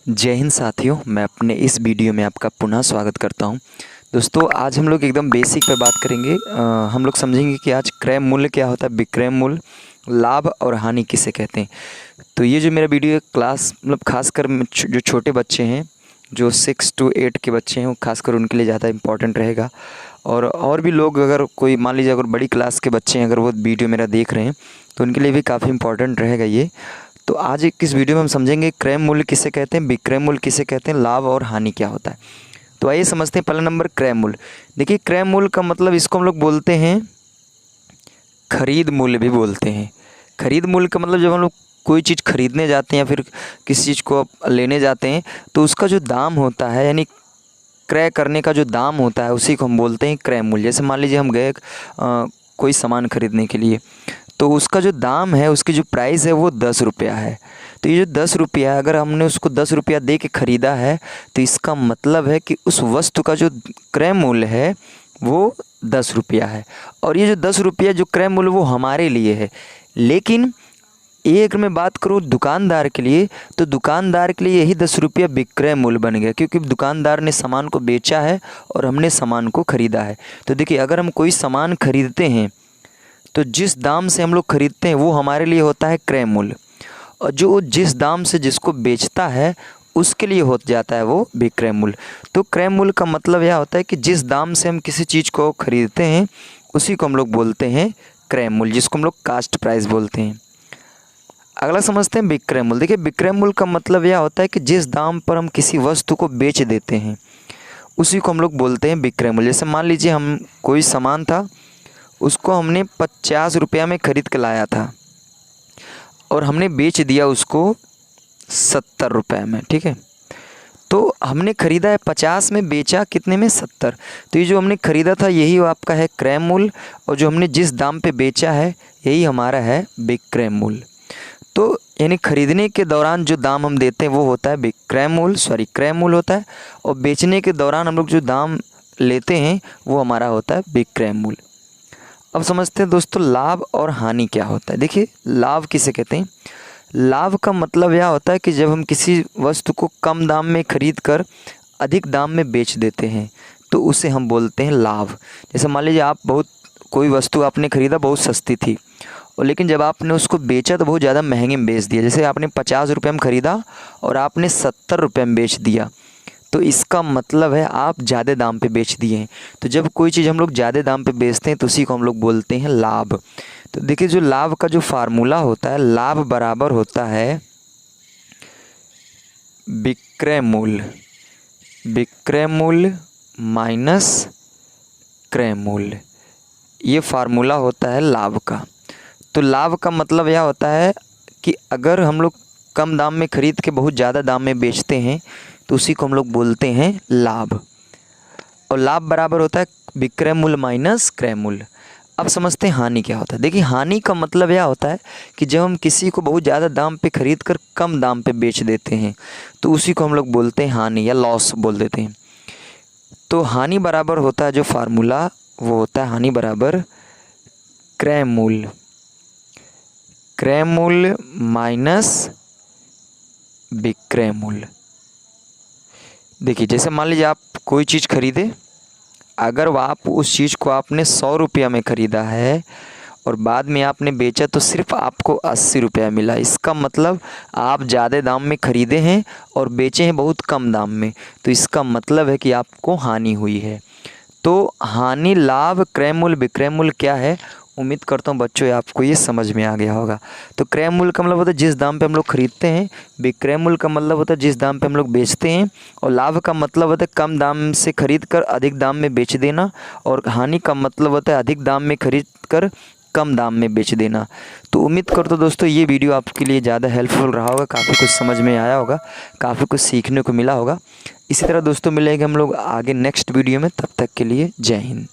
जय हिंद साथियों, मैं अपने इस वीडियो में आपका पुनः स्वागत करता हूं। दोस्तों, आज हम लोग एकदम बेसिक पे बात करेंगे। हम लोग समझेंगे कि आज क्रय मूल्य क्या होता है, विक्रय मूल्य, लाभ और हानि किसे कहते हैं। तो ये जो मेरा वीडियो क्लास मतलब खासकर जो छोटे बच्चे हैं, जो 6 to 8 के बच्चे हैं, वो खासकर उनके लिए ज़्यादा इम्पोर्टेंट रहेगा। और भी लोग, अगर कोई मान लीजिए अगर बड़ी क्लास के बच्चे हैं, अगर वो वीडियो मेरा देख रहे हैं तो उनके लिए भी काफ़ी इम्पोर्टेंट रहेगा ये। तो आज इस वीडियो में हम समझेंगे क्रय मूल्य किसे कहते हैं, विक्रय मूल्य किसे कहते हैं, लाभ और हानि क्या होता है। तो आइए समझते हैं। पहला नंबर क्रय मूल्य। देखिए, क्रय मूल्य का मतलब इसको हम लोग बोलते हैं खरीद मूल्य भी बोलते हैं। खरीद मूल्य का मतलब जब हम लोग कोई चीज़ खरीदने जाते हैं या फिर किसी चीज़ को लेने जाते हैं तो उसका जो दाम होता है, यानी क्रय करने का जो दाम होता है, उसी को हम बोलते हैं क्रय मूल्य। जैसे मान लीजिए हम गए कोई सामान खरीदने के लिए, तो उसका जो दाम है, उसकी जो प्राइस है वो 10 रुपया है। तो ये जो 10 रुपया है, अगर हमने उसको 10 रुपया दे के ख़रीदा है तो इसका मतलब है कि उस वस्तु का जो क्रय मूल्य है वो 10 रुपया है। और ये जो 10 रुपया जो क्रय मूल्य वो हमारे लिए है। लेकिन एक मैं बात करूँ दुकानदार के लिए, तो दुकानदार के लिए यही 10 रुपया विक्रय मूल्य बन गया, क्योंकि दुकानदार ने सामान को बेचा है और हमने सामान को ख़रीदा है। तो देखिए, अगर हम कोई सामान खरीदते हैं तो जिस दाम से हम लोग खरीदते हैं वो हमारे लिए होता है क्रय मूल्य, और जो जिस दाम से जिसको बेचता है उसके लिए हो जाता है वो विक्रय मूल्य। तो क्रय मूल्य का मतलब यह होता है कि जिस दाम से हम किसी चीज़ को खरीदते हैं उसी को हम लोग बोलते हैं क्रय मूल्य, जिसको हम लोग कास्ट प्राइस बोलते हैं। अगला समझते हैं विक्रय मूल्य। देखिए, विक्रय मूल्य का मतलब यह होता है कि जिस दाम पर हम किसी वस्तु को बेच देते हैं उसी को हम लोग बोलते हैं विक्रय मूल्य। जैसे मान लीजिए हम कोई सामान था, उसको हमने 50 रुपया में ख़रीद के लाया था और हमने बेच दिया उसको 70 रुपये में, ठीक है। तो हमने ख़रीदा है 50 में, बेचा कितने में, 70। तो ये जो हमने ख़रीदा था यही आपका है क्रय मूल्य, और जो हमने जिस दाम पे बेचा है यही हमारा है विक्रय मूल्य। तो यानी खरीदने के दौरान जो दाम हम देते हैं वो होता है क्रय मूल्य होता है, और बेचने के दौरान हम लोग जो दाम लेते हैं वो हमारा होता है विक्रय मूल्य। अब समझते हैं दोस्तों लाभ और हानि क्या होता है। देखिए, लाभ किसे कहते हैं। लाभ का मतलब यह होता है कि जब हम किसी वस्तु को कम दाम में खरीद कर अधिक दाम में बेच देते हैं तो उसे हम बोलते हैं लाभ। जैसे मान लीजिए आप कोई वस्तु आपने ख़रीदा, बहुत सस्ती थी, और लेकिन जब आपने उसको बेचा तो बहुत ज़्यादा महंगे में बेच दिया। जैसे आपने 50 रुपये में ख़रीदा और आपने 70 रुपये में बेच दिया, तो इसका मतलब है आप ज़्यादा दाम पे बेच दिए हैं। तो जब कोई चीज़ हम लोग ज़्यादा दाम पे बेचते हैं तो उसी को हम लोग बोलते हैं लाभ। तो देखिए, जो लाभ का जो फार्मूला होता है, लाभ बराबर होता है विक्रय मूल्य माइनस क्रय मूल्य। ये फार्मूला होता है लाभ का। तो लाभ का मतलब यह होता है कि अगर हम लोग कम दाम में ख़रीद के बहुत ज़्यादा दाम में बेचते हैं तो उसी को हम लोग बोलते हैं लाभ। और लाभ बराबर होता है विक्रय मूल्य माइनस क्रय मूल्य। अब समझते हैं हानि क्या होता है। देखिए, हानि का मतलब यह होता है कि जब हम किसी को बहुत ज़्यादा दाम पे ख़रीद कर कम दाम पे बेच देते हैं तो उसी को हम लोग बोलते हैं हानि या लॉस बोल देते हैं। तो हानि बराबर होता है, जो फार्मूला वो होता है हानि बराबर क्रय मूल्य माइनस विक्रय मूल्य। देखिए, जैसे मान लीजिए आप कोई चीज़ खरीदे, अगर आप उस चीज़ को आपने 100 रुपया में ख़रीदा है और बाद में आपने बेचा तो सिर्फ आपको 80 रुपया मिला। इसका मतलब आप ज़्यादा दाम में ख़रीदे हैं और बेचे हैं बहुत कम दाम में, तो इसका मतलब है कि आपको हानि हुई है। तो हानि, लाभ, क्रय मूल्य, विक्रय मूल्य क्या है, उम्मीद करता हूँ बच्चों आपको ये समझ में आ गया होगा। तो क्रय मूल्य का मतलब होता है जिस दाम पे हम लोग खरीदते हैं, विक्रय मूल्य का मतलब होता है जिस दाम पे हम लोग बेचते हैं, और लाभ का मतलब होता है कम दाम से खरीद कर अधिक दाम में बेच देना, और हानि का मतलब होता है अधिक दाम में खरीद कर कम दाम में बेच देना। तो उम्मीद करता हूँ दोस्तों ये वीडियो आपके लिए ज़्यादा हेल्पफुल रहा होगा, काफ़ी कुछ समझ में आया होगा, काफ़ी कुछ सीखने को मिला होगा। इसी तरह दोस्तों मिलेंगे हम लोग आगे नेक्स्ट वीडियो में। तब तक के लिए जय हिंद।